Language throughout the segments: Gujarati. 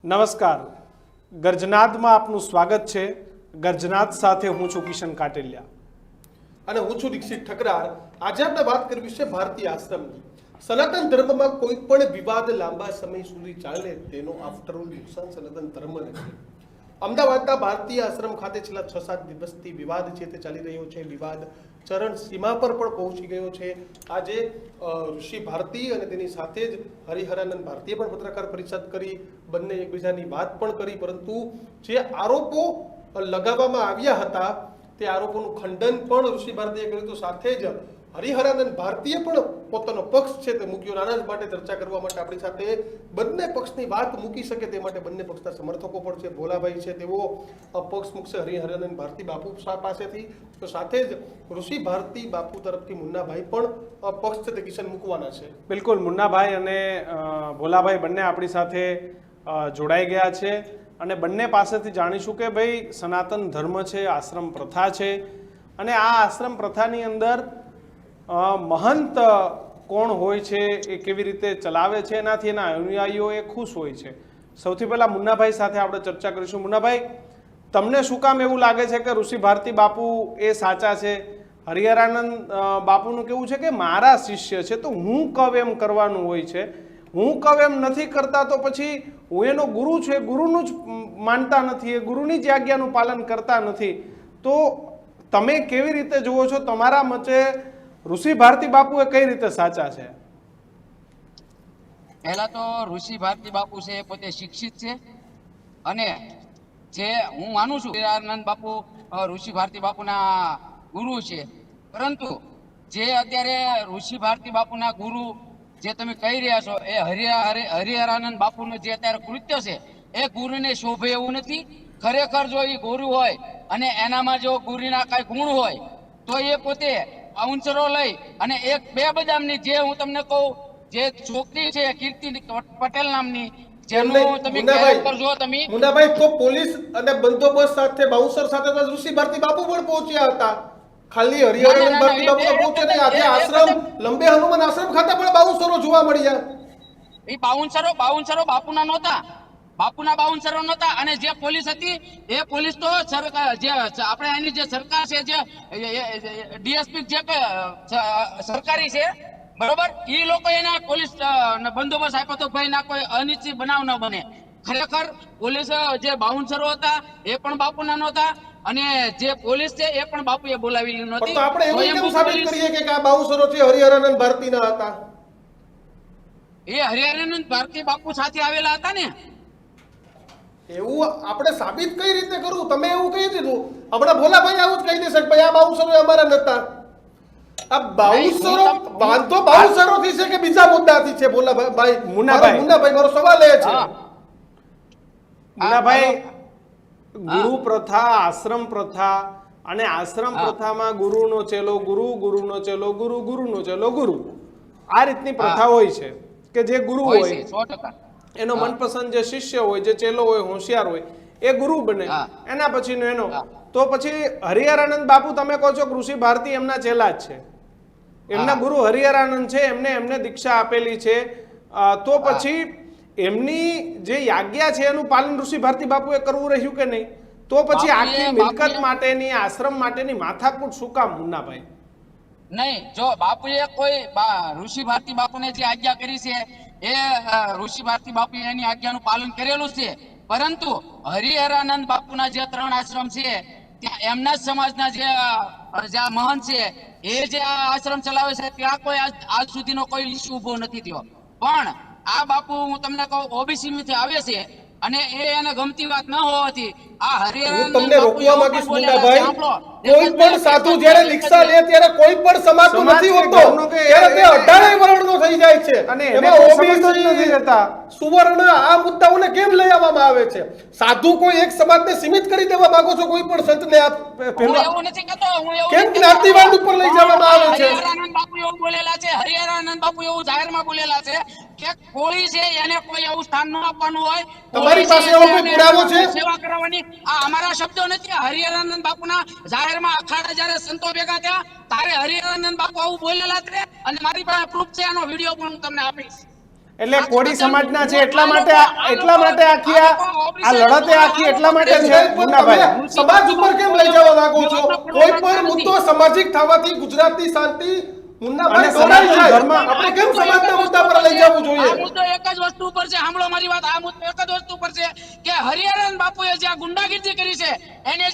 નમસ્કાર, ગર્જનાદમાં આપનું સ્વાગત છે। ગર્જનાદ સાથે હું છું કિશન કાટેલિયા અને હું છું દીક્ષિત ઠકરાર। આજે આપણે વાત કરવી છે ભારતીય આશ્રમની। સનાતન ધર્મમાં કોઈ પણ વિવાદ લાંબા સમય સુધી ચાલે તેનો આફ્ટરઓલ નુકસાન સનાતન ધર્મને છે। અમદાવાદના ભારતીય આશ્રમ ખાતે છેલ્લા 6-7 દિવસથી વિવાદ છે તે ચાલી રહ્યો છે। વિવાદ ચરણ સીમા પર પણ પહોંચી ગયો છે। આજે ઋષિ ભારતી અને તેની સાથે જ હરિહરાનંદ ભારતીએ પણ પત્રકાર પરિષદ કરી, બંને એકબીજાની વાત પણ કરી, પરંતુ જે આરોપો લગાવવામાં આવ્યા હતા તે આરોપોનું ખંડન પણ ઋષિ ભારતીએ કર્યું હતું। સાથે જ હરિહરાનંદ ભારતીએ પણ પોતાનો પક્ષ છે તે મૂક્યો। નાના જ માટે ચર્ચા કરવા માટે આપણી સાથે બંને પક્ષની વાત મૂકી શકે તે માટે બંને પક્ષના સમર્થકો પણ છે। ભોલાભાઈ છે તેઓ પક્ષ મૂકશે હરિહરાનંદ ભારતી બાપુ પાસેથી, તો સાથે જ ઋષિ ભારતી બાપુ તરફથી મુન્નાભાઈ પણ પક્ષ છે તે કિશન મૂકવાના છે। બિલકુલ, મુન્નાભાઈ અને ભોલાભાઈ બંને આપણી સાથે જોડાઈ ગયા છે અને બંને પાસેથી જાણીશું કે ભાઈ સનાતન ધર્મ છે, આશ્રમ પ્રથા છે અને આ આશ્રમ પ્રથાની અંદર મહંત કોણ હોય છે, એ કેવી રીતે ચલાવે છે, એનાથી એના અનુયાયીઓ એ ખુશ હોય છે। સૌથી પહેલાં મુન્નાભાઈ સાથે આપણે ચર્ચા કરીશું। મુન્નાભાઈ, તમને શું કામ એવું લાગે છે કે ઋષિ ભારતી બાપુ એ સાચા છે? હરિહરાનંદ બાપુનું કેવું છે કે મારા શિષ્ય છે તો હું કહું એમ કરવાનું હોય છે, હું કહું એમ નથી કરતા તો પછી હું એનો ગુરુ છું, એ ગુરુનું જ માનતા નથી, એ ગુરુની જ આજ્ઞાનું પાલન કરતા નથી। તો તમે કેવી રીતે જુઓ છો? તમારા મતે ઋષિ ભારતી બાપુ એ કઈ રીતે સાચા છે? પહેલા તો ઋષિ ભારતી બાપુ છે એ પોતે શિક્ષિત છે અને જે હું માનું છું હરિહરાનંદ બાપુ ઋષિ ભારતી બાપુના ગુરુ છે, પરંતુ જે અત્યારે ઋષિ ભારતી બાપુના ગુરુ જે તમે કહી રહ્યા છો એ હરિહરાનંદ બાપુનું જે અત્યારે કૃત્ય છે એ ગુરુને શોભે એવું નથી। ખરેખર જો એ ગુરુ હોય અને એનામાં જો ગુરુના કઈ ગુણ હોય તો એ પોતે બાઉન્સરો લઈ અને 1-2 બદામની જે હું તમને કહું જે છોકરી છે કીર્તિ પટેલ નામની, જેનું તમે કેરેક્ટર જો તમે મુન્નાભાઈ, તો પોલીસ અને બંદોબસ્ત સાથે બાઉન્સર સાથે તો ઋષિ ભારતી બાપુ પણ પહોંચ્યા હતા। ખાલી હરિહરાનંદ ભારતી બાપુ તો પહોંચ્યા નહીં, આજે આશ્રમ લંબે હનુમાન આશ્રમ ખાતે પણ બાઉન્સરો જોવા મળ્યા। એ બાઉન્સરો બાપુના નહોતા, બાપુના બાઉન્સરો નહોતા। અને જે પોલીસ હતી એ પોલીસ તો જે આપણે એની જે સરકાર છે, જે ડીએસપી જે સરકારી છે બરોબર, એ લોકો એના પોલીસ બંદોબસ્ત આપ્યો તો ભાઈ ના કોઈ અનિશ્ચિત બનાવ ન બને। ખરેખર પોલીસ જે બાઉન્સરો હતા એ પણ બાપુના નહોતા અને જે પોલીસ છે એ પણ બાપુએ બોલાવી નહોતી। તો આપણે એવું કેમ સાબિત કરીએ કે આ બાઉન્સરો છે હરિહરાનંદ ભારતીના હતા? એ હરિહરાનંદ ભારતી બાપુ સાથે આવેલા હતા ને। એવું આપણે સાબિત કઈ રીતે કરવું? તમે એવું કહી દીધું, હમણાં ભોલાભાઈ આવું જ કહી દેશે કે ભાઈ આ બાઉન્સરો અમારા નતા। આ બાઉન્સરો વાંધો બાઉન્સરોથી છે કે બીજા મુદ્દાથી છે? ભોલાભાઈ, મુન્નાભાઈ, મારો સવાલ એ છે। મુન્નાભાઈ, ગુરુ પ્રથા, આશ્રમ પ્રથા અને આશ્રમ પ્રથામાં ગુરુનો ચેલો ગુરુ, ગુરુનો ચેલો ગુરુ, ગુરુનો ચેલો ગુરુ, આ રીતની પ્રથા હોય છે કે જે ગુરુ હોય 100% એનો મનપસંદ જે શિષ્ય હોય, જે ચેલો હોય, હોશિયાર હોય, એ ગુરુ બને, એના પછીનો એનો। તો પછી હરિહરાનંદ બાપુ તમે કહો છો કે ઋષિ ભારતી એમના ચેલા જ છે, એમના ગુરુ હરિહરાનંદ છે, એમને દીક્ષા આપેલી છે, તો પછી એમની જે આજ્ઞા છે એનું પાલન ઋષિ ભારતી બાપુએ કરવું રહ્યું કે નહીં? તો પછી આખી મિલકત માટેની, આશ્રમ માટેની માથાકૂટ શું કામ મુન્નાભાઈ? નહીં, જો બાપુએ કોઈ ઋષિ ભારતી બાપુને જે આજ્ઞા કરી છે એ ઋષિ ભારતી બાપુએ એની આજ્ઞાનું પાલન કરેલું છે, પરંતુ હરિહરાનંદ બાપુના જે 3 આશ્રમ છે ત્યાં એમના જ સમાજના જે મહંત છે એ જે આશ્રમ ચલાવે છે ત્યાં કોઈ આજ સુધીનો કોઈ ઇસ્યુ ઉભો નથી થયો। પણ આ બાપુ હું તમને કહું ઓબીસી માંથી આવે છે અને એને ગમતી વાત ન હોવાથી આ હરિહરાનંદ તમને બાપુ રોકવા એવું માંગીશ પણ બોલેલા છે, મુન્નાભાઈ, સાંભળો, કોઈ પણ સાધુ જ્યારે દીક્ષા લે ત્યારે કોઈ પણ સમાજનો નથી હોતો, ત્યારે તે 18 વર્ણનો થઈ જાય છે અને એમાં ઓબીસી નથી રહેતા। સુવર્ણ આ મુદ્દાઓને કેમ લઈ આવવામાં આવે છે? સાધુ કોઈ એક સમાજને સીમિત કરી દેવા માંગો છો? કોઈ પણ સંતને આપ હું એવું નથી કહેતો, હું એવું કેમ નથી કહેતો। જ્ઞાતિવાદ ઉપર લઈ જવામાં આવે છે? હરિહરાનંદ બાપુ એવું બોલેલા છે, હરિહરાનંદ બાપુ એવું જાહેરમાં બોલેલા છે કે કોળી છે એને કોઈ એવું સ્થાન ન આપવાનું હોય, તમારી કોળી પાસે છે એવો કોઈ એને પુરાવો છે? સેવા કરવાની। આ અમારા શબ્દો નથી, હરિહરાનંદ બાપુના જાહેરમાં અખાડા જ્યારે સંતો ભેગા થયા ત્યારે હરિહરાનંદ બાપુ આવું બોલેલા છે અને મારી પાસે પ્રૂફ છે, એનો વિડીયો પણ હું તમને આપીશ। એટલે કોળી સમાજના છે એટલા માટે આખી આ લડત આખી એટલા માટે છે પણ મુન્નાભાઈ. તમે સમાજ ઉપર કેમ લઈ જવા માંગો છો? કોઈ પણ મુદ્દો સામાજિક થવાથી ગુજરાતની શાંતિ મુન્નાભાઈ અને દોડાઈ સનાતન જાય. ધર્મ- આપણે કેમ સમાજના મુદ્દા પર લઈ જવું આ જોઈએ? મુદ્દો એક જ વસ્તુ ઉપર છે, સાંભળો મારી વાત, આ મુદ્દો એક જ વસ્તુ ઉપર છે કે હરિહરન બાપુએ જે આ ગુંડાગીરી કરી છે, એને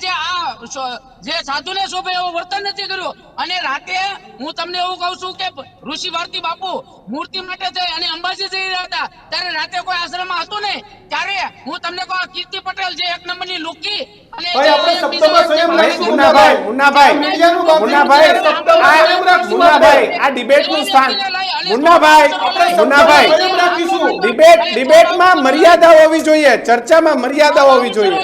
જે સાધુને શોભે એવું વર્તન નથી કર્યું. અને રાતે હું તમને એવું કહું છું કે ઋષિ ભારતી બાપુ મૂર્તિ માટે થઈ અને અંબાજી જઈ રહ્યા હતા, ત્યારે રાતે કોઈ આશ્રમમાં હતું નહીં. ત્યારે હું તમને કહું, આ કીર્તિ પટેલ જે એક નંબરની લુકી અને ભાઈ, આપણે જે શબ્દોમાં સંયમ બીજા રાખીશું. મુન્નાભાઈ, મુન્નાભાઈ, મીડિયાનું માધ્યમ મુન્નાભાઈ, છે, શબ્દોમાં સંયમ રાખશું મુન્નાભાઈ, આપણે. આ ડિબેટનું સ્થાન મુન્નાભાઈ, મુન્નાભાઈ, સંયમ રાખીશું. ડિબેટમાં મર્યાદા હોવી જોઈએ, ચર્ચામાં મર્યાદા હોવી જોઈએ.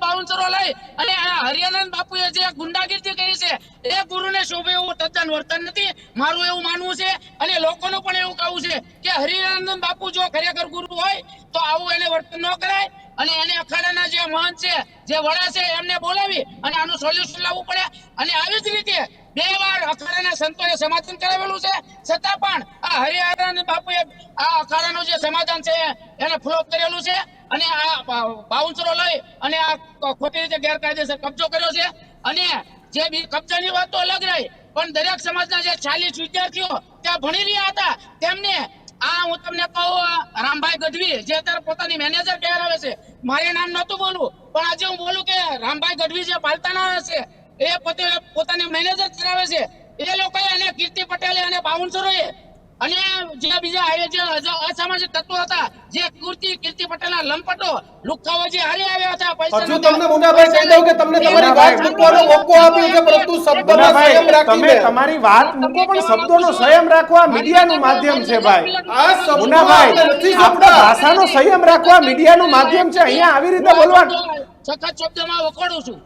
બાઉન્સરો લઈ અને આ હરિયાનંદ બાપુએ જે ગુંડાગીરી કરી છે એ ગુરુને શોભે એવું તદ્દન વર્તન નથી, મારું એવું માનવું છે. અને લોકોનું પણ એવું કહેવું છે કે હરિયાનંદ બાપુ જો ખરેખર ગુરુ હોય તો આવું એને વર્તન ન કરાય. અને એને અખાડાના જે મહંત છે, જે વડા છે, એમને બોલાવી અને આનું સોલ્યુશન લાવવું પડે. અને આવી જ રીતે 2 વાર અખાડાના સંતોએ સમાધાન કરાવેલું છે, છતાં પણ આ હરિયાનંદ બાપુએ આ અખાડાનું જે સમાધાન છે એને ફ્લોપ કરેલું છે. અને આ બાઉન્સરો લઈ અને આ ખોટી રીતે ગેરકાયદેસર કબજો કર્યો છે. અને જે કબજાની વાત તો અલગ રહી, પણ દરેક સમાજના જે 40 વિદ્યાર્થીઓ ત્યાં ભણી રહ્યા હતા તેમને હું તમને કહું, રામભાઈ ગઢવી જે અત્યારે પોતાની મેનેજર કહેવાય છે, મારે નામ નહોતું બોલવું પણ આજે હું બોલું કે રામભાઈ ગઢવી જે પાલતાના છે એ પોતાની મેનેજર કરાવે છે. એ લોકોએ અને કીર્તિ પટેલે અને બાઉન્સરોએ અને જે બીજા જે અસામાજિક તત્વો હતા, જે કીર્તિ પટેલના લંપટો લુખાઓ જે હારી આવ્યા હતા, હજુ તમને મુન્નાભાઈ કહી દઉં કે તમને તમારી વાત મૂકવાનો મોકો આપ્યો છે, પરંતુ શબ્દોમાં સંયમ મુન્નાભાઈ, તમે રાખીને. તમારી વાત મૂકો પણ શબ્દોનો સંયમ રાખવા મીડિયાનું માધ્યમ છે ભાઈ. આ શબ્દો મુન્નાભાઈ, આપણે નથી આપણે શકતા. ભાષાનો સંયમ રાખવા મીડિયાનું માધ્યમ છે, અહીંયા આવી રીતે બોલવાનું. સખત શબ્દમાં વખોડું છું.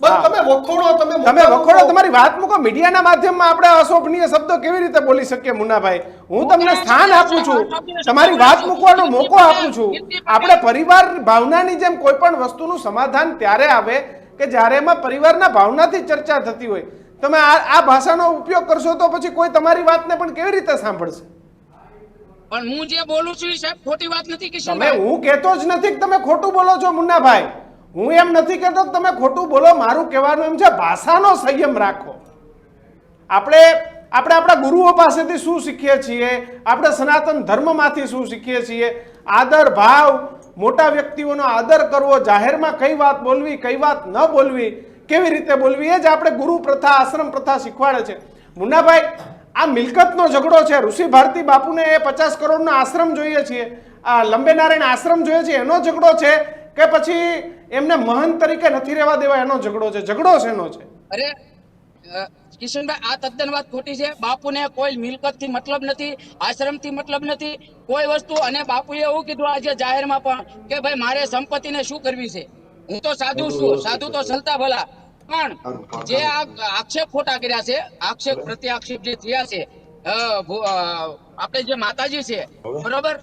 બસ તમે વખોડો, તમે તમે મુદ્દા વખોડો, મૂકો. તમારી વાત મૂકો. મીડિયાના માધ્યમમાં આપણે અશોભનીય શબ્દો કેવી રીતે બોલી શકીએ મુન્નાભાઈ? હું તમને સ્થાન આપું છું, તમારી વાત મૂકવાનો મોકો આપું છું. આપણે પરિવાર ભાવનાની જેમ કોઈ પણ વસ્તુનું સમાધાન ત્યારે આવે કે જ્યારે એમાં પરિવારના ભાવનાથી ચર્ચા થતી હોય. તમે આ ભાષાનો ઉપયોગ કરશો તો પછી કોઈ તમારી વાતને પણ કેવી રીતે સાંભળશે? પણ હું જે બોલું છું એ સાહેબ ખોટી વાત નથી તમે, કિશનભાઈ. હું કહેતો જ નથી કે તમે ખોટું બોલો છો મુન્નાભાઈ. હું એમ નથી કહેતો કે તમે ખોટું બોલો. મારું કહેવાનું એમ છે, ભાષાનો સંયમ રાખો. આપણે આપણા ગુરુઓ પાસેથી શું શીખીએ છીએ? આપણે સનાતન ધર્મમાંથી શું શીખીએ છીએ? આદર ભાવ, મોટા વ્યક્તિઓનો આદર કરવો, જાહેરમાં કઈ વાત બોલવી, કઈ વાત ન બોલવી, કેવી રીતે બોલવી, એ જ આપણે ગુરુ પ્રથા, આશ્રમ પ્રથા શીખવાડે છે. મુન્નાભાઈ, આ મિલકતનો ઝઘડો છે. ઋષિ ભારતી બાપુને 50 કરોડનો આશ્રમ જોઈએ છીએ, આ લંબે નારાયણ આશ્રમ જોઈએ છે, એનો ઝઘડો છે કે પછી એમને મહંત તરીકે નથી રહેવા દેવા એનો ઝઘડો છે? ઝઘડો શેનો છે? અરે કિશનભાઈ, આ તદ્દન વાત ખોટી છે. બાપુને કોઈ મિલકતથી મતલબ નથી, આશ્રમથી મતલબ નથી, કોઈ વસ્તુ. અને બાપુએ એવું કીધું આજે જાહેરમાં પણ કે ભાઈ મારે સંપત્તિને શું કરવી છે, હું તો સાધુ છું, સાધુ તો સલતા ભલા. પણ જે આ આક્ષેપ ખોટા કર્યા છે, આક્ષેપ પ્રત્યે આક્ષેપ જે થયા છે, આપણે જે માતાજી છે બરોબર,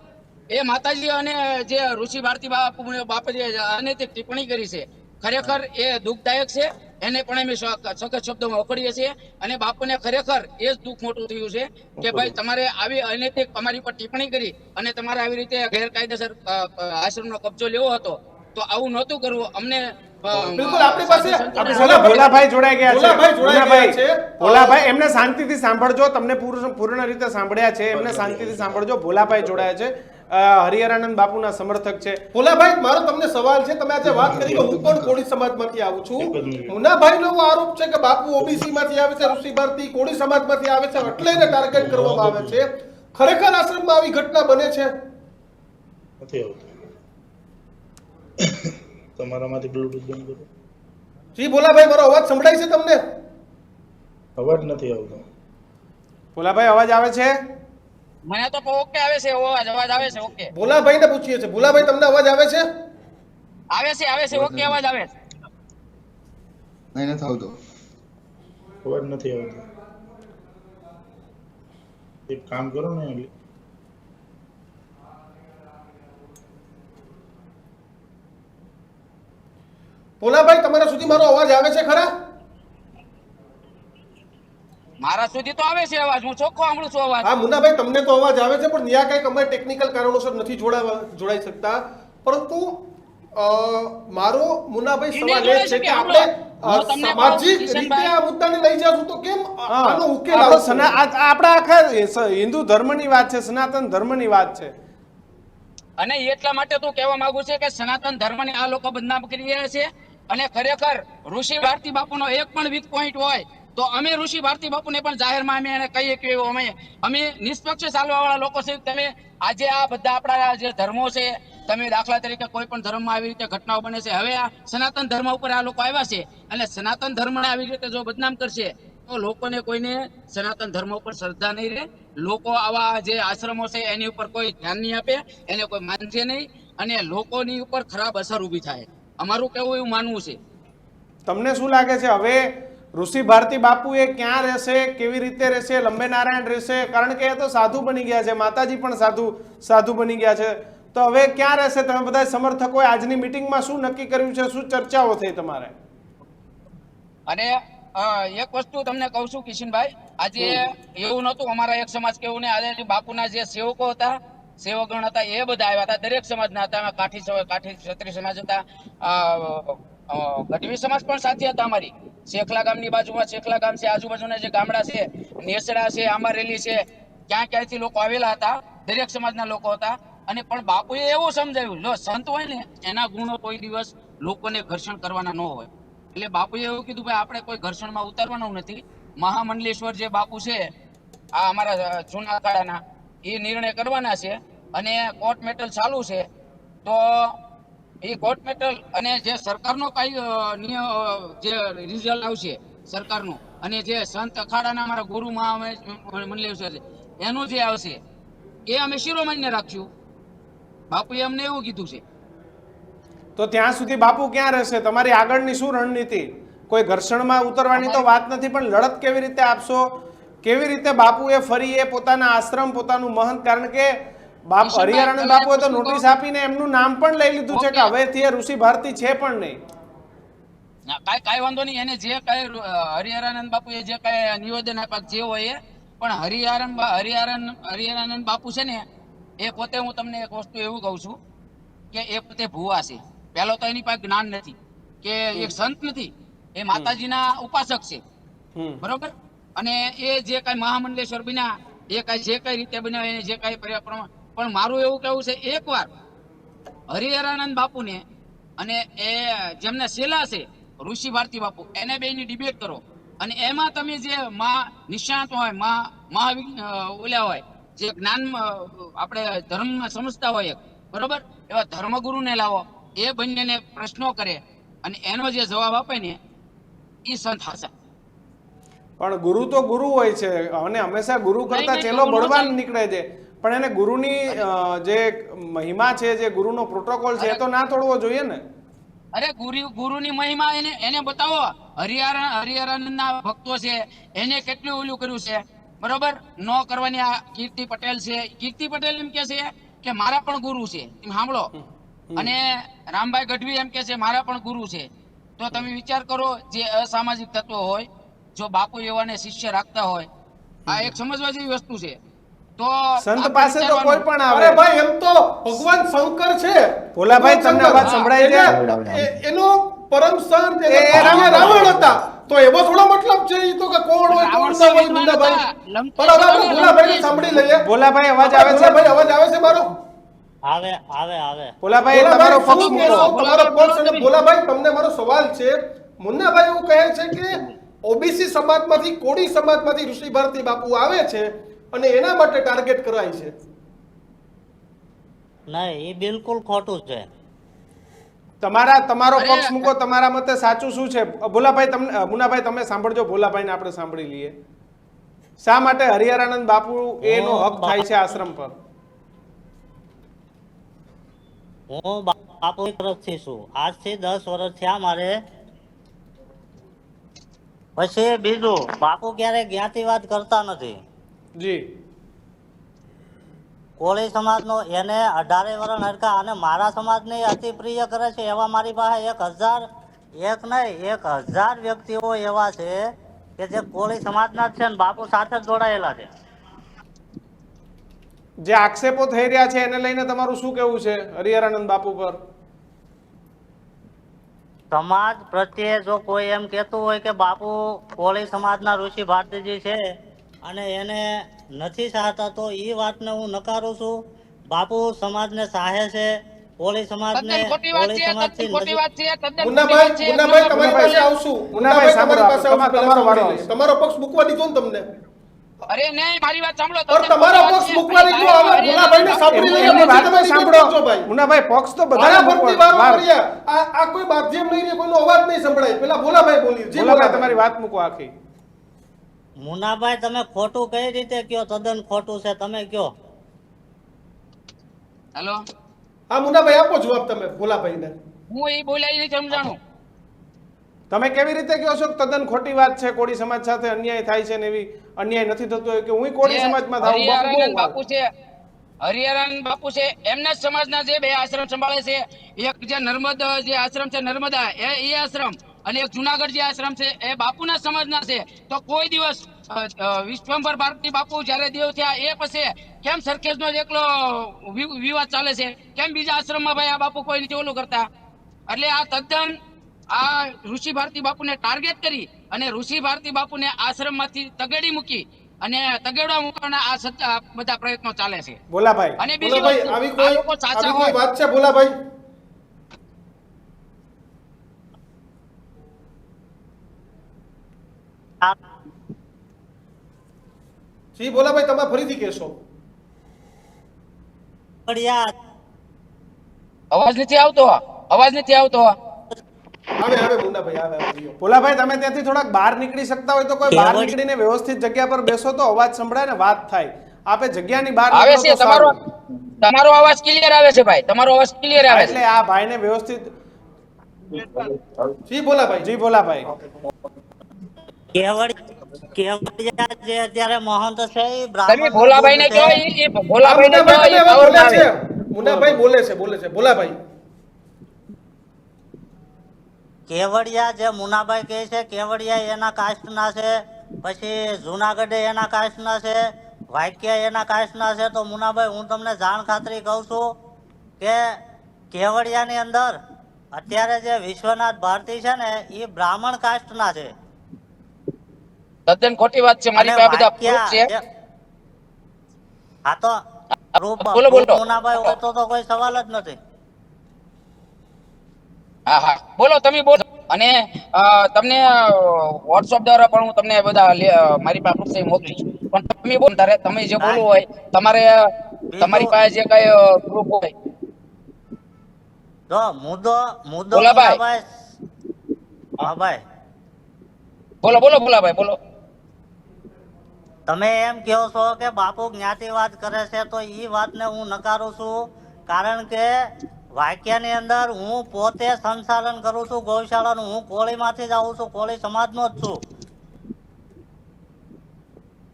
એ માતાજી અને જે ઋષિ ભારતી બાપુ જે અનૈતિક ટિપ્પણી કરી છે, ખરેખર એ દુઃખદાયક છે. એને પણ અમે સખત શબ્દોમાં વખોડીએ છીએ. અને બાપુને ખરેખર એ જ દુઃખ મોટું થયું છે કે ભાઈ તમારે આવી અનૈતિક અમારી પર ટિપ્પણી કરી અને તમારે આવી રીતે ગેરકાયદેસર આશ્રમનો કબજો લેવો હતો, તો આવું નહોતું કરવું. અમને બિલકુલ, આપણી પાસે આપણી સાથે ભોલાભાઈ જોડાઈ ગયા છે. ભોલાભાઈ જોડાઈ ગયા છે. ભોલાભાઈ, એમને શાંતિથી સાંભળજો. તમને પૂર્ણ રીતે સાંભળ્યા છે, એમને શાંતિથી સાંભળજો. ભોલાભાઈ જોડાયા છે, હરિહરાનંદ બાપુના સમર્થક છે. ભોલાભાઈ, મારો તમને સવાલ છે. તમે આજે વાત કરી કે હું પણ કોળી સમાજમાંથી આવું છું. મુન્નાભાઈનો એવો આરોપ છે કે બાપુ ઓબીસી માંથી આવે છે, ઋષિ ભારતી કોળી સમાજમાંથી આવે છે, એટલે એને ટાર્ગેટ કરવામાં આવે છે. ખરેખર આશ્રમમાં આવી ઘટના બને છે? નથી આવતું. તમારામાંથી બ્લૂટૂથ બંધ કરો. જી ભોલાભાઈ, મારો અવાજ સંભળાય છે તમને? અવાજ નથી આવતો. ભોલાભાઈ, અવાજ આવે છે? મને તો ઓકે આવે છે, અવાજ આવે છે. ઓકે ભોલાભાઈને પૂછીએ છે. ભોલાભાઈ, તમને અવાજ આવે છે? આવે છે. ઓકે અવાજ આવે છે. નહીં નથી આવતો. અવાજ નથી આવતો. એક કામ કરો ને, ભોલાભાઈ, તમારા સુધી મારો અવાજ આવે છે ખરા? મારા સુધી તો આવે છે અવાજ, હું ચોખ્ખો સાંભળું છું અવાજ. હા મુન્નાભાઈ, તમને તો અવાજ આવે છે, પણ ત્યાં કંઈક અમે ટેકનિકલ કારણોસર નથી જોડાઈ શકતા. પરંતુ મારો મુન્નાભાઈ ઈ સવાલ નહીં એ છે કે જોડાઈ શકે. આપણે હું તમને સામાજિક કહું, રીતે કિશનભાઈ. આ મુદ્દાને લઈ જશું તો કેમ આનો ઉકેલ આપણો આવશે? આપણા આખા હિન્દુ ધર્મની વાત છે, સનાતન ધર્મની વાત છે. અને એટલા માટે તું કહેવા માંગુ છે કે સનાતન ધર્મને આ લોકો બદનામ કરી રહ્યા છે. અને ખરેખર ઋષિ ભારતી બાપુનો એક પણ વીક પોઈન્ટ હોય તો અમે ઋષિ ભારતી બાપુને પણ જાહેરમાં અમે એને કહીએ કે અમે નિષ્પક્ષ ચાલવા વાળા લોકો છે. તમે આજે આ બધા આપણા જે ધર્મો છે, તમે દાખલા તરીકે કોઈ પણ ધર્મમાં આવી રીતે ઘટનાઓ બને છે, હવે આ સનાતન ધર્મ ઉપર આ લોકો આવ્યા છે અને સનાતન ધર્મને આવી રીતે જો બદનામ કરશે તો લોકોને કોઈને સનાતન ધર્મ ઉપર શ્રદ્ધા નહીં રહે. લોકો આવા જે આશ્રમો છે એની ઉપર કોઈ ધ્યાન નહીં આપે, એને કોઈ માનશે નહીં અને લોકોની ઉપર ખરાબ અસર ઊભી થાય. અમારું કેવું એવું માનવું છે. તમને શું લાગે છે હવે ઋષિ ભારતી બાપુ એ ક્યાં રહેશે, કેવી રીતે રહેશે, લંબે નારાયણ રહેશે? કારણ કે એ તો સાધુ બની ગયા છે, માતાજી પણ સાધુ બની ગયા છે. તો હવે ક્યાં રહેશે? તમે બધા સમર્થકોએ આજની મિટિંગમાં શું નક્કી કર્યું છે, શું ચર્ચાઓ થઈ તમારે? અને એક વસ્તુ તમને કહું છું કિશનભાઈ, આજે એવું નહોતું અમારા એક સમાજ કેવું ને, આજે બાપુના જે સેવકો હતા, સેવકગણ હતા, એ બધા આવ્યા હતા. દરેક સમાજના હતા. કાઠી ક્ષત્રિય સમાજ હતા, ગઢવી સમાજ પણ સાથે હતા. અમારી શેખલા ગામની બાજુમાં શેખલા ગામ છે, આજુબાજુના જે ગામડા છે, નેસડા છે, આંબારેલી છે, ક્યાં ક્યાંથી લોકો આવેલા હતા. દરેક સમાજના લોકો હતા. અને પણ બાપુએ એવું સમજાવ્યું, જો સંત હોય ને એના ગુણો કોઈ દિવસ લોકોને ઘર્ષણ કરવાના ન હોય. એટલે બાપુએ એવું કીધું ભાઈ આપણે કોઈ ઘર્ષણમાં ઉતરવાનું નથી. મહામંડલેશ્વર જે બાપુ છે આ અમારા જૂના કાળાના, એ નિર્ણય કરવાના છે અને કોર્ટ મેટલ ચાલુ છે. તો એ કોર્ટ મેટલ અને જે સરકારનો કઈ જે રિઝલ્ટ આવશે સરકારનું, અને જે સંત અખાડાના અમારા ગુરુ મહામંડલેશ્વર છે એનું જે આવશે એ અમે શિરોમણીને રાખ્યું. બાપુએ અમને એવું કીધું છે. તો ત્યાં સુધી બાપુ ક્યાં રહેશે? તમારી આગળની શું રણનીતિ? કોઈ ઘર્ષણમાં ઉતરવાની તો વાત નથી, પણ લડત કેવી રીતે આપશો? કેવી રીતે બાપુએ ફરી એ પોતાના આશ્રમ, પોતાનું મહંત, કારણ કે હરિહરાનંદ બાપુએ તો નોટિસ આપીને એમનું નામ પણ લઈ લીધું છે કે હવેથી એ ઋષિ ભારતી છે પણ નહીં. કાંઈ વાંધો નહીં. એને જે કઈ હરિહરાનંદ બાપુએ જે કઈ નિવેદન આપ્યા જે હોય એ, પણ હરિહરાનંદ બાપુ છે ને એ પોતે, હું તમને એક વસ્તુ એવું કહું છું કે એ પોતે ભુવા છે. પહેલો તો એની પાસે જ્ઞાન નથી, કે એક સંત નથી, એ માતાજીના ઉપાસક છે. બરોબર. અને એ જે કઈ મહામંડલેશ્વર બન્યા, એ કઈ જે કઈ રીતે બન્યા, એને જે કઈ પણ મારું એવું કેવું છે, એકવાર હરિહરાનંદ બાપુને અને એ જેમને શેલા છે ઋષિ ભારતી બાપુ, એને બેની ડિબેટ કરો અને એમાં તમે જે નિષ્ણાત હોય, ઓલા હોય, જે જ્ઞાન આપણે ધર્મમાં સમજતા હોય, બરોબર, એવા ધર્મગુરુને લાવો. એ બંનેને પ્રશ્નો કરે અને એનો જે જવાબ આપે ને એ સંત હશે. પણ ગુરુ તો ગુરુ હોય છે અને હંમેશા ગુરુ કરતા ચેલો બળવાન નીકળે છે. પણ એને ગુરુની જે મહિમા છે, જે ગુરુનો પ્રોટોકોલ છે, એ તો ના તોડવો જોઈએ ને. અરે ગુરુની મહિમા એને બતાવો. હરિહરાનંદના ભક્તો છે, એને કેટલું ઓલું કર્યું છે, બરોબર. ન કરવાની આ કીર્તિ પટેલ છે. કીર્તિ પટેલ એમ કે છે કે મારા પણ ગુરુ છે, તમે સાંભળો. અને રામભાઈ ગઢવી એમ કે છે મારા પણ ગુરુ છે. તો તમે વિચાર કરો, જે અસામાજિક તત્વો હોય, જો બાપુ એવાને શિષ્ય રાખતા હોય, આ એક સમજવા જેવી વસ્તુ છે. તો સંત પાસે તો કોઈ પણ આવે. અરે ભાઈ, એમ તો ભગવાન શંકર છે. ભોલાભાઈ, તમને અવાજ સંભળાય છે? એનો પરમ સંત રાવણ હતા. તો એવો થોડો મતલબ છે ઈ તો કે કોણ હોય કોણ ના હોય મુન્નાભાઈ. પણ હવે આપણે ભોલાભાઈને સાંભળી લઈએ. ભોલાભાઈ, અવાજ આવે છે? ભોલાભાઈ, અવાજ આવે છે મારો? આવે. ભોલાભાઈ, તમારો પક્ષ મૂકો. તમારો પક્ષ. અને ભોલાભાઈ, તમને મારો સવાલ છે. મુન્નાભાઈ એવું કહે છે કે ઓબીસી સમાજમાંથી, કોળી સમાજમાંથી ઋષિ ભારતી બાપુ આવે છે અને એના માટે ટાર્ગેટ કરાય છે. નહીં, એ બિલકુલ ખોટું છે. તમારો પક્ષ મૂકો. તમારા મતે સાચું શું છે? ભોલાભાઈ, મુન્નાભાઈ, તમે સાંભળજો. ભોલાભાઈને આપણે સાંભળી લઈએ. શા માટે હરિહરાનંદ બાપુ એનો હક થાય છે આશ્રમ પર? હું બાપુ તરફથી છું. આજથી 10 વર્ષ થયા મારે. પછી બીજું, બાપુ ક્યારેય જ્ઞાતિવાદ કરતા નથી. જી. કોળી સમાજનો એને 18 વરણ હરકા, અને મારા સમાજને અતિ પ્રિય કરે છે. એવા મારી પાસે 1000 વ્યક્તિઓ એવા છે કે જે કોળી સમાજના જ છે ને બાપુ સાથે જ જોડાયેલા છે. જે આક્ષેપો થઈ રહ્યા છે એને લઈને તમારું શું કહેવું છે હરિહરાનંદ બાપુ પર? સમાજ પ્રત્યે જો કોઈ એમ કહેતું હોય કે બાપુ કોળી સમાજના ઋષિ ભારતીજી છે અને એને નથી ચાહતા, તો એ વાતને હું નકારું છું. બાપુ સમાજને ચાહે છે, કોળી સમાજને તદ્દન ખોટી વાત કોળી છે, સમાજથી તદ્દન ખોટી નજીક. વાત છે, તદ્દન ખોટી મુન્નાભાઈ વાત છે. મુન્નાભાઈ તમારી પાસે આવશું. મુન્નાભાઈ તમારી પાસે આવશું. સાંભળો, પહેલા તમારો વારો સાંભળી લઈએ. તમારો પક્ષ મૂકવા દીધો ને તમને? અરે નહીં, મારી વાત સાંભળો. પણ તદ્દન તમારો ખોટી વાત પક્ષ છે. મૂકવા દીધો. અને હવે ભોલાભાઈને સાંભળી લઈએ, એમની પછી વાત તમે સાંભળો ડિબેટ કરજો ભાઈ. મુન્નાભાઈ, પક્ષ તો બધા મારા ફરતી વારો કર્યા. આ કોઈ માધ્યમ નહીં રહે, કોઈનો અવાજ નહીં સંભળાય. પેલા ભોલાભાઈ બોલી. જી ભોલાભાઈ તમારી વાત મૂકો આખી. મુનાભાઈ, તમે ખોટું કઈ રીતે કયો? તદ્દન ખોટું છે, તમે કયો. હેલો, હા મુન્નાભાઈ આપો જવાબ તમે ભોલાભાઈને. હું એ બોલાય નહીં સમજાણું. તમે કેવી રીતે કહો છો કે તદ્દન ખોટી વાત છે, કોળી સમાજ સાથે અન્યાય થાય છે ને એવી અન્યાય નથી થતો હોય કે હું કોળી જે સમાજમાં થાઉં? હરિહરાનંદ બાપુ છે, હરિહરાનંદ બાપુ છે, એમના જ સમાજના જે બે આશ્રમ સંભાળે છે. એક જે નર્મદ જે આશ્રમ છે, નર્મદા એ આશ્રમ, અને એક જુનાગઢ જે આશ્રમ છે એ બાપુના સમાજના છે. તો કોઈ દિવસ વિશ્વંભર ભારતી બાપુ જ્યારે દેવ થયા એ પછી કેમ સરખેજનો જ એકલો વિવાદ ચાલે છે? કેમ બીજા આશ્રમમાં ભાઈ આ બાપુ કોઈ નથી ઓલું કરતા? એટલે આ તદ્દન આ ઋષિ ભારતી બાપુને ટાર્ગેટ કરી અને ઋષિ ભારતી બાપુને આશ્રમમાંથી તગેડી મૂકી અને તગેડા મૂકવાના આ બધા પ્રયત્નો ચાલે છે. ભોલાભાઈ, અને બીજી ભોલાભાઈ વસ્તુ, આ લોકો સાચા આવી કોઈ હોય. વાત છે ભોલાભાઈ? જી ભોલાભાઈ તમે ફરીથી કહેશો. અવાજ નથી આવતો, અવાજ નથી આવતો. આવે મુન્નાભાઈ આવે આવે. ભોલાભાઈ તમે ત્યાંથી થોડાક બહાર નીકળી શકતા હોય તો કોઈ બહાર કેવડી- નીકળીને વ્યવસ્થિત જગ્યા પર બેસો તો અવાજ સંભળાય ને વાત થાય. આપે જગ્યાની બહાર આવે નીકળો છે તો તમારો સારું. તમારો અવાજ ક્લિયર આવે છે ભાઈ, તમારો અવાજ ક્લિયર આવે છે. એટલે આ ભાઈને વ્યવસ્થિત. જી ભોલાભાઈ. જી ભોલાભાઈ, કેવડિયા જે અત્યારે મહંત છે એ તમે બ્રાહ્મણ ભોલાભાઈ ને દૂધ કહો, છે. એ ભોલાભાઈ ને કહો, મુન્નાભાઈ એ તમે હવે power બોલે આવે. છે. મુન્નાભાઈ બોલે છે ભોલાભાઈ. કેવડિયા જે મુનાભાઈ કહે છે, કેવડિયા એના કાસ્ટના છે, પછી જુનાગઢ એના કાસ્ટના છે, વાક્ય એના કાસ્ટના છે. તો મુનાભાઈ, હું તમને જાણ ખાતરી કહું છું કે કેવડિયાની અંદર અત્યારે જે વિશ્વનાથ ભારતી છે ને એ બ્રાહ્મણ કાસ્ટના છે. તદ્દન ખોટી વાત છે, મારી અને પાસે બધા વાક્યા proof છે. જે- હા તો બોલો, બોલો. મુનાભાઈ હોય તો કોઈ સવાલ જ નથી. હા હા, બોલો, તમે બોલો. અને તમને વોટ્સઅપ દ્વારા પણ હું તમને બધા મારી પાસે proof છે એ મોકલીશ. પણ તમે બોલો, તારે તમે જે બોલવું હોય, તમારે તમારી પાસે જે કઈ પ્રૂફ હોય. જો મુદ્દો ભોલાભાઈ. મુનાભાઈ. હા ભાઈ, બોલો બોલો ભોલાભાઈ, બોલો. તમે એમ કહો છો કે બાપુ જ્ઞાતિવાદ કરે છે, તો એ વાતને હું નકારું છું. કારણ કે વાક્યની અંદર હું પોતે સંચાલન કરું છું ગૌશાળાનું. હું કોળીમાંથી જ આવું છું, કોળી સમાજનો જ છું.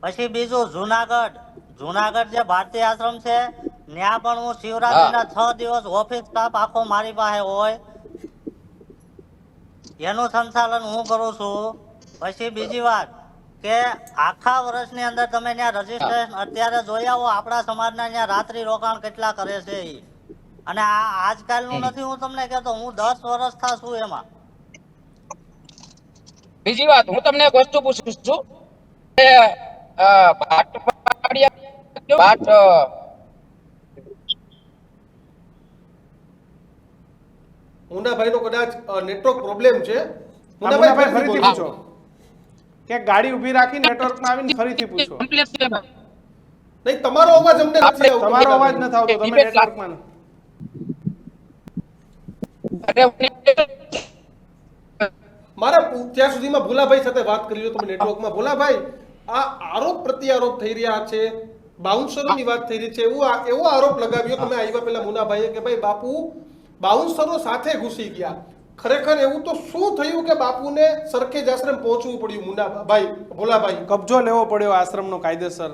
પછી બીજું જુનાગઢ જે ભારતીય આશ્રમ છે ત્યાં પણ હું શિવરાત્રીના 6 દિવસ ઓફિસ સ્ટાફ આખો મારી પાસે હોય, એનું સંચાલન હું કરું છું. પછી બીજી વાત કે આખા વર્ષની અંદર તમે ત્યાં રજીસ્ટ્રેશન અત્યારે જોઈ આવો, આપણા સમાજના ત્યાં રાત્રિ રોકાણ કેટલા કરે છે ઈ. અને આ આજકાલનું નથી હું તમને કહેતો, હું 10 વર્ષ થા છું એમાં. બીજી વાત, હું તમને એક વસ્તુ પૂછું છું કે ભાટ મુન્નાભાઈ નો કદાચ નેટવર્ક પ્રોબ્લેમ છે. મુન્નાભાઈ ફરીથી બોલો. પૂછો કે ગાડી ઊભી રાખી નેટવર્કમાં આવીને ફરીથી પૂછો. કમ્પ્લીટ છે ભાઈ. નહીં તમારો અવાજ અમને નથી આવતો. તમારો અવાજ નથી આવતો, તમે Debate નેટવર્કમાં. મારા ત્યાં સુધીમાં ભોલાભાઈ સાથે વાત કરી લો તમે નેટવર્કમાં. ભોલાભાઈ, આ આરોપ પ્રત્યારોપ થઈ રહ્યા છે, બાઉન્સરોની વાત થઈ રહી છે, એવો આરોપ લગાવ્યો તમે આવ્યા પેલા મુન્નાભાઈએ કે ભાઈ બાપુ બાઉન્સરો સાથે ઘૂસી ગયા. ખરેખર એવું તો શું થયું કે બાપુને સરખેજ આશ્રમ પહોંચવું પડ્યું? મુન્નાભાઈ, ભોલાભાઈ. કબજો લેવો પડ્યો આશ્રમનો કાયદેસર.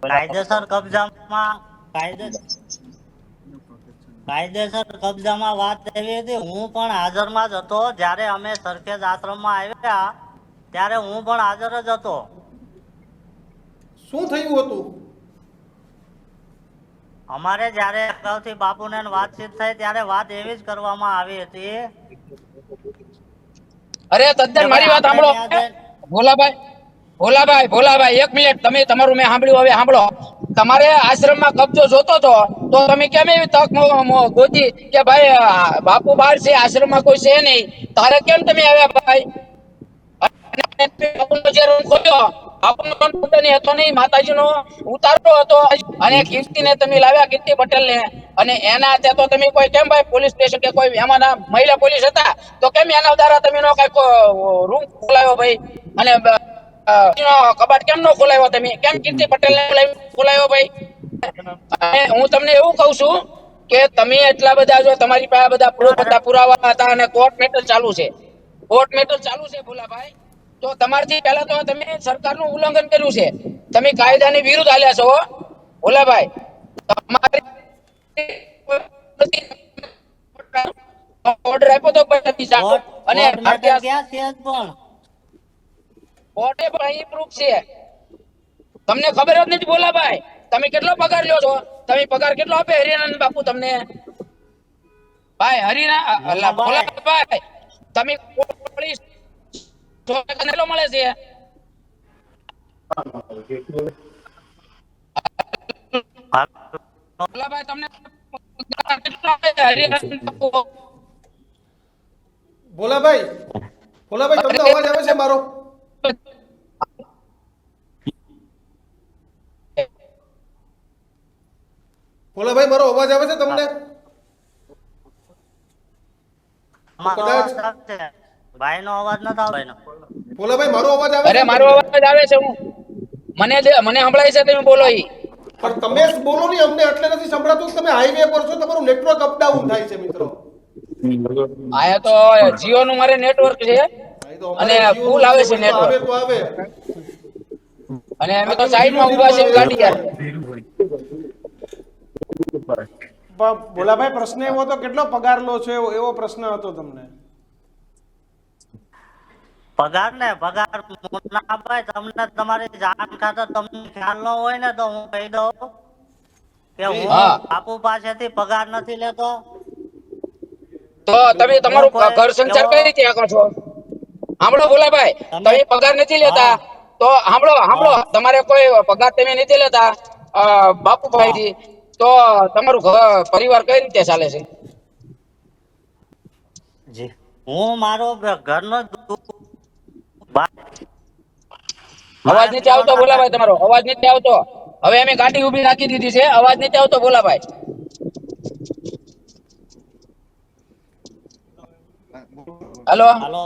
કાયદેસર કબજામાં વાત એવી હતી, હું પણ હાજરમાં જ હતો જ્યારે અમે સરખેજ આશ્રમમાં આવ્યા ત્યારે હું પણ હાજર જ હતો. શું થયું હતું? અમારે જ્યારે અગાઉથી બાપુને વાતચીત થઈ ત્યારે વાત એવી જ કરવામાં આવી હતી અરે કે તદ્દન ભાઈ મારી વાત આપણે સાંભળો ત્યાં જઈને- ભોલાભાઈ 1 મિનિટ તમે તમારું મેં સાંભળ્યું હવે સાંભળો તમારે આશ્રમમાં કબજો જોતો તો તમે કેમ એવી તક ગોતી કે ભાઈ બાપુ બહાર છે આશ્રમમાં કોઈ છે નહીં તારે કેમ તમે આવ્યા ભાઈ બાપુનો જે રૂમ ખોલ્યો બાપુનો રૂમ પોતાની હતો નહીં માતાજીનો ઉતારો હતો અને કીર્તિને તમે લાવ્યા કીર્તિ પટેલને અને એના હાથે તો તમે કોઈ કેમ ભાઈ પોલીસ સ્ટેશન કે કોઈ એમાંના મહિલા પોલીસ હતા તો કેમ એના દ્વારા તમે નો કઈ રૂમ ખોલાવ્યો ભાઈ અને કબાટ કેમ નો ખોલાવ્યો તમે કેમ કીર્તિ પટેલને ખોલાવ્યો ભાઈ અને હું તમને એવું કહું છું કે તમે એટલા બધા જો તમારી પાસે બધા પ્રૂફ હતા પુરાવા હતા અને કોર્ટ મેટર ચાલુ છે ભોલાભાઈ તો તમારથી પહેલા તો તમે સરકારનું ઉલ્લંઘન કર્યું છે તમે કાયદાની વિરુદ્ધ હાલ્યા છો ભોલાભાઈ તમારે ઓર્ડર આપ્યો તો પણ તમે જાઓ અને કોર્ટ મેટર ભારતીય ક્યાં છે જ પણ કોર્ટે પણ અહીં પ્રૂફ છે તમને ખબર જ નથી ભોલાભાઈ તમે કેટલો પગાર લ્યો છો તમે પગાર કેટલો આપે હરિયાનંદ બાપુ તમને ભાઈ હરિના ભોલાભાઈ તમે કેટલો મળે છે ભોલાભાઈ તમને પગાર કેટલો આપે હરિયાનંદ બાપુ ભોલાભાઈ તમને અવાજ આવે છે મારો? ભોલાભાઈ મારો અવાજ આવે છે તમને? અમારો કદાચ- અવાજ આવે છે. ભાઈનો અવાજ નથી આવતો. ભોલાભાઈ મારો અવાજ આવે અરે છે મારો તમને? અવાજ આવે છે મને સંભળાય છે તમે બોલો ઈ પણ તમે જ બોલો ને, અમને એટલે નથી સંભળાતું. તમે હાઈવે પર છો, તમારું નેટવર્ક અપડાઉન થાય છે મિત્રો. આયા તો જીઓ નું મારે નેટવર્ક છે હા, એ તો અને અમારે જીઓનું ફૂલ આવે છે હોય તો આવે નેટવર્ક તો આવે. અને અમે તો સાઈડમાં ઊભા છે ગાડી યાર ભોલાભાઈ પ્રશ્ન એવો હતો કેટલો પગાર લો છો એવો પ્રશ્ન હતો તમને. પગાર ને પગાર મુન્નાભાઈ તમને તમારી જાણ ખાતર તમને ખ્યાલ ન હોય ને તો હું કહી દઉં કે હું હા. બાપુ પાસેથી પગાર નથી લેતો. તો તમે તમારું કોઈ ઘર સંસાર એવો- કઈ રીતે આખો છો સાંભળો ભોલાભાઈ તમે પગાર નથી લેતા હા. તો સાંભળો હા. તમારે કોઈ પગાર તમે નથી લેતા બાપુભાઈ થી તો તમારું પરિવાર કઈ રીતે ચાલે છે જી હું મારો ઘરનો અવાજ નથી આવતો ભોલાભાઈ તમારો અવાજ નથી આવતો હવે અમે ગાડી ઉભી રાખી દીધી છે અવાજ નથી આવતો ભોલાભાઈ હેલો હાલો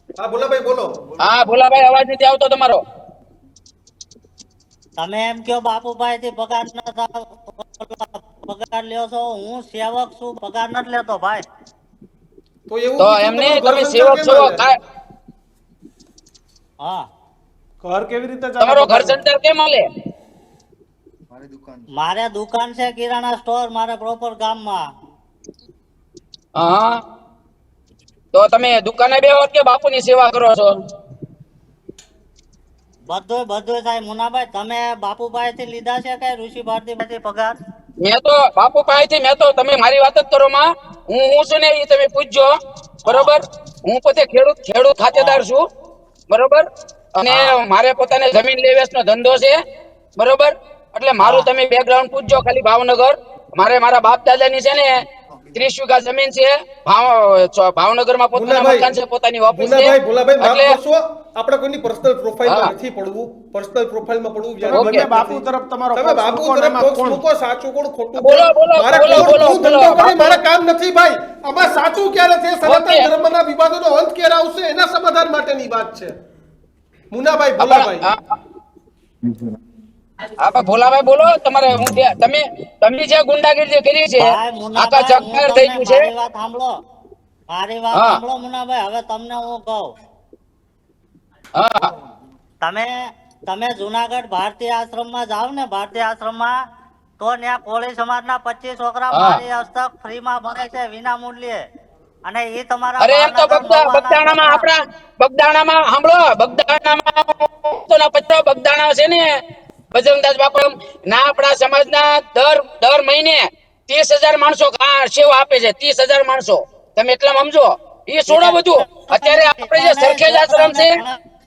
હા ભોલાભાઈ બોલો. હા ભોલાભાઈ અવાજ નથી આવતો તમારો તમે એમ કયો બાપુભાઈ થી પગાર પગાર લ્યો છો. હું સેવક છું, પગાર નથી લેતો ભાઈ. તો એવું તો પૂછ્યું, એમને તમારું ઘર તમે સંસાર સેવક કેમ છો હાલે? હા ઘર કેવી રીતે ચાલે તમારો ઘર પગાર વગર? સંસાર કેમ હાલે મારી દુકાન છે. મારે દુકાન છે કિરાણા સ્ટોર મારે પ્રોપર ગામમાં. હા તો તમે દુકાને બેહો કે બાપુની સેવા કરો છો બધું થાય મુનાભાઈ. તમે બાપુભાઈ થી લીધા છે કે ઋષિ ભારતી થી પગાર? મેં તો બાપુ પાસેથી મેં તો તમે મારી વાત જ કરો માં હું છું ને એ તમે પૂછજો બરોબર હું પોતે ખેડૂત ખાતેદાર હા. છું બરોબર અને હા. મારે પોતાને જમીન લેવેચ નો ધંધો છે બરોબર એટલે મારું હા. તમે બેકગ્રાઉન્ડ પૂછજો ખાલી ભાવનગર મારે મારા બાપ દાદા ની છે ને 30 વીઘા જમીન છે ભાવનગર માં પોતાના મુન્નાભાઈ, મકાન છે પોતાની ઓફિસ છે ભોલાભાઈ માફ એટલે કરશો, આપણે કોઈની પર્સનલ પ્રોફાઇલમાં હા. નથી પડવું. પર્સનલ પ્રોફાઇલમાં પડવું તમે વ્યાજબી બંને વાત બાપુ નથી. તરફ તમારો તમે પક્ષ બાપુ મૂકો ને તરફ એમાં પક્ષ કોણ? મૂકો, સાચું કોણ ખોટું બોલો, કોણ? બોલો, મારે બોલો, કોણ બોલો, હું બોલો, ધંધો કરી બાપુ. મારે કામ નથી ભાઈ. આમાં સાચું ક્યારે છે, સનાતન ઓકે. ધર્મના વિવાદોનો અંત ક્યારે આવશે, એના સમાધાન માટેની વાત છે. મુન્નાભાઈ, ભોલાભાઈ, ભોલાભાઈ બોલો તમારે હું તમે જે ગુંડાગીરી કરી છે ભાઈ આખા મુનાભાઈ, હું જગજાહેર થઈ તમને ગયું છે મારી વાત સાંભળો. મારી વાત હા. સાંભળો મુનાભાઈ. હવે તમને હું કહું, હા તમે જુનાગઢ ભારતીય આશ્રમમાં જાઓ ને, ભારતીય આશ્રમમાં તો ત્યાં કોળી સમાજના 25 છોકરા હા. મારી હસ્તક ફ્રીમાં ભણે છે વિના મૂલ્યે. અને એ તમારા અરે એમ તો ભાવનગર મહુવાના બગદાણામાં છોકરા. આપણા બગદાણામાં સાંભળો, બગદાણા છે ને બજરંગદાસ બાપુ ના આપણા સમાજના દર મહિને 30,000 માણસો સેવા આપે છે. 30,000 માણસો, તમે એટલા સમજો. એ છોડો બધું. અત્યારે આપણે જે સરખેજ આશ્રમ છે,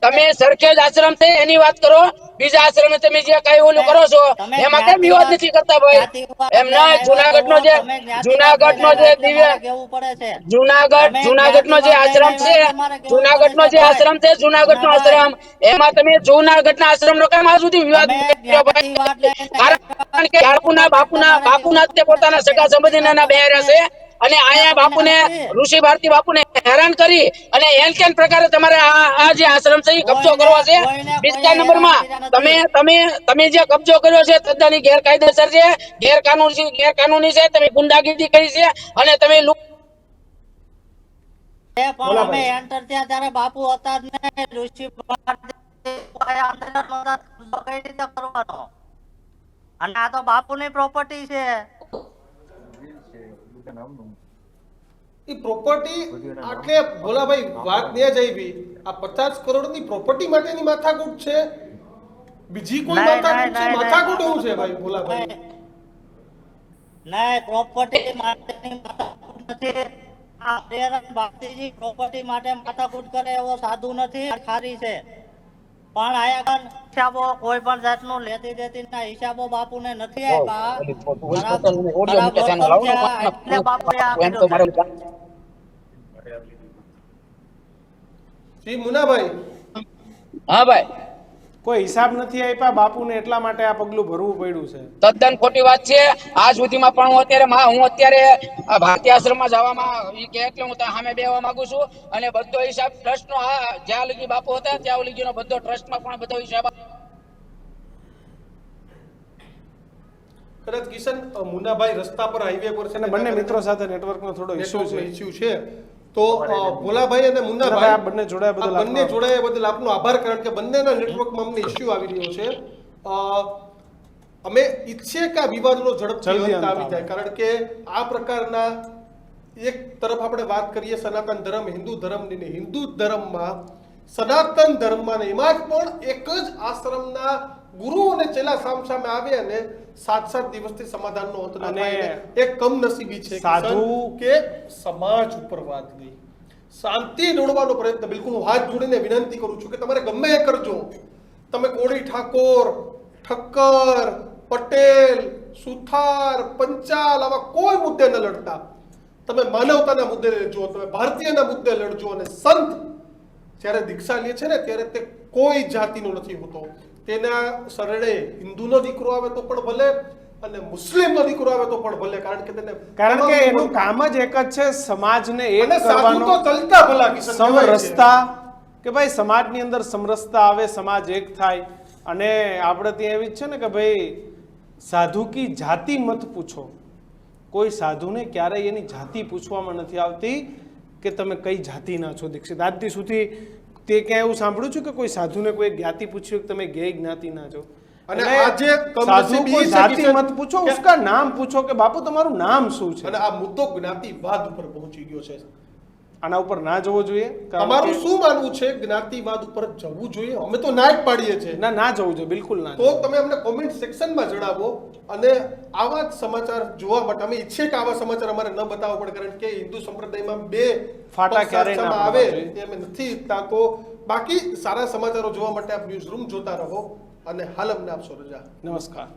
તમે સરખેજ આશ્રમ છે એની વાત કરો. બીજા આશ્રમે તમે જે કઈ ઓલું કરો છો તમે એમાં કેમ વિવાદ નથી કરતા ભાઈ? એમ ના, જુનાગઢ નો જે દિવ્ય કેવું પડે છે. જુનાગઢ નો જે આશ્રમ છે, જુનાગઢ નો જે આશ્રમ છે, જુનાગઢ નો આશ્રમ, એમાં તમે જુનાગઢ ના આશ્રમ નો કેમ આજ સુધી વિવાદ તમે કર્યો ભાઈ? જ્ઞાતિવાદ લઈને કારણ કે બાપુના તે પોતાના સગા સંબંધીના બેહર્યા છે, અને અહીંયા બાપુને ઋષિ ભારતી બાપુને હેરાન કરી અને એન કેન પ્રકારે તમારે આ જે આશ્રમ છે એ કબજો કરવો છે. બીજા નંબરમાં તમે જે કબજો કર્યો છે તદ્દન ગેરકાયદેસર છે, ગેરકાનૂની છે. તમે ગુંડાગીરી કરી છે અને તમે પણ અમે એન્ટર થયા ત્યારે બાપુ હતા જ નહીં. ઋષિ ભારતી અંદર નહોતા, તો કઈ રીતે કરવાનો? અને આ તો બાપુની પ્રોપર્ટી છે. એ પ્રોપર્ટી આટલે ભોલાભાઈ વાત ન્યા જ આવી. આ 50 કરોડની પ્રોપર્ટી માટેની માથાકૂટ છે, બીજી કોઈ માથાકૂટ છે? માથાકૂટ એવું છે ભાઈ ભોલાભાઈ? નહીં, પ્રોપર્ટી માટેની માથાકૂટ નથી. આ પ્રેરક ભક્તિજી પ્રોપર્ટી માટે માથાકૂટ કરે એવો સાધુ નથી, ખારી છે. પણ આયા હિસાબો કોઈ પણ જાતનું લેતી દેતી ના હિસાબો બાપુને નથી આપ્યા. એટલે બાપુએ આ કર્યું છે. શ્રી મુનાભાઈ, હા ભાઈ, કોઈ હિસાબ નથી આપ્યા બાપુને, એટલા માટે આ પગલું ભરવું પડ્યું છે. તદ્દન ખોટી વાત છે. આજ સુધીમાં પણ હું અત્યારે આ ભારતીય આશ્રમમાં જવામાં ઈ કે એટલે હું ત્યાં સામે બેવા માંગુ છું, અને બધો હિસાબ ટ્રસ્ટનો જ્યાં લગી બાપુ હતા ત્યાં લગીનો બધો ટ્રસ્ટમાં પણ બધો હિસાબ. કદાચ કિશન મુનાભાઈ રસ્તા પર હાઈવે પર છે અને બંને મિત્રો સાથે નેટવર્કનો થોડો ઇશ્યુ છે. ઇશ્યુ છે. તો ભોલાભાઈ અને મુન્નાભાઈ આ બંને જોડાયા બદલ આપનો આભાર, કારણ કે બંનેના નેટવર્કમાં અમને ઇશ્યુ આવી રહ્યો છે. અમે ઈચ્છીએ કે આ વિવાદનો ઝડપથી અંત આવી જાય, કારણ કે આ પ્રકારના એક તરફ આપણે વાત કરીએ સનાતન ધર્મ, હિન્દુ ધર્મની, હિન્દુ ધર્મમાં સનાતન ધર્મમાં એમાં જ પણ એક જ આશ્રમના ગુરુ અને ચેલા સામે આવે અને 7 દિવસથી સમાધાનનો અંત ના થાય. એક કમનસીબી છે કે સમાજ ઉપર વાત ગઈ. શાંતિ દોડવાનો પ્રયત્ન, બિલકુલ હું હાથ જોડીને વિનંતી કરું છું કે તમારે ગમે એ કરજો, તમે કોળી ઠાકોર, ઠક્કર, પટેલ, સુથાર, પંચાલ આવા કોઈ મુદ્દે ન લડતા. તમે માનવતાના મુદ્દે લડજો, તમે ભારતીયના મુદ્દે લડજો. અને સંત જ્યારે દીક્ષા લે છે ને ત્યારે તે કોઈ જાતિનો નથી હોતો. તેના શરણે હિન્દુનો દીકરો આવે તો પણ ભલે, અને મુસ્લિમનો દીકરો આવે તો પણ ભલે, કારણ કે એનું કામ જ એક જ છે, સમાજને એક કરવાનો. તો ચલતા ભલા કિશન સમરસતા, કે ભાઈ સમાજની અંદર સમરસતા આવે, સમાજ એક થાય. અને આપણે ત્યાં એવી જ છે ને કે ભાઈ સાધુ કી જાતિ મત પૂછો. કોઈ સાધુને ક્યારેય એની જાતિ પૂછવામાં નથી આવતી કે તમે કઈ જાતિના છો. દીક્ષિત આજથી સુધી તે ક્યાં એવું સાંભળ્યું છું કે કોઈ સાધુને કોઈ જ્ઞાતિ પૂછ્યું કે તમે ગેય જ્ઞાતિના છો? અને આજે સાધુ કો જાતિ મત પૂછો, उसका નામ પૂછો કે બાપુ તમારું નામ શું છે. અને આ મુદ્દો જ્ઞાતિવાદ ઉપર પહોંચી ગયો છે. આના ઉપર ના જવું જોઈએ. તમારું શું માનવું છે? જ્ઞાતિવાદ ઉપર જવું જોઈએ? અમે તો ના જ પાડીએ છીએ. ના જવું જોઈએ, બિલકુલ ના. તો તમે અમને કોમેન્ટ સેક્શનમાં જણાવો. અને આવા જ સમાચાર જોવા માટે અમે ઈચ્છીએ કે આવા સમાચાર અમારે ન બતાવવા પડે, કારણ કે હિન્દુ સંપ્રદાયમાં બે ફાટા ક્યારેય ના આવે એ અમે નથી ઈચ્છતા. તો બાકી સારા સમાચારો જોવા માટે આપ ન્યૂઝ રૂમ જોતા રહો, અને હાલ અમને આપશો રજા. નમસ્કાર.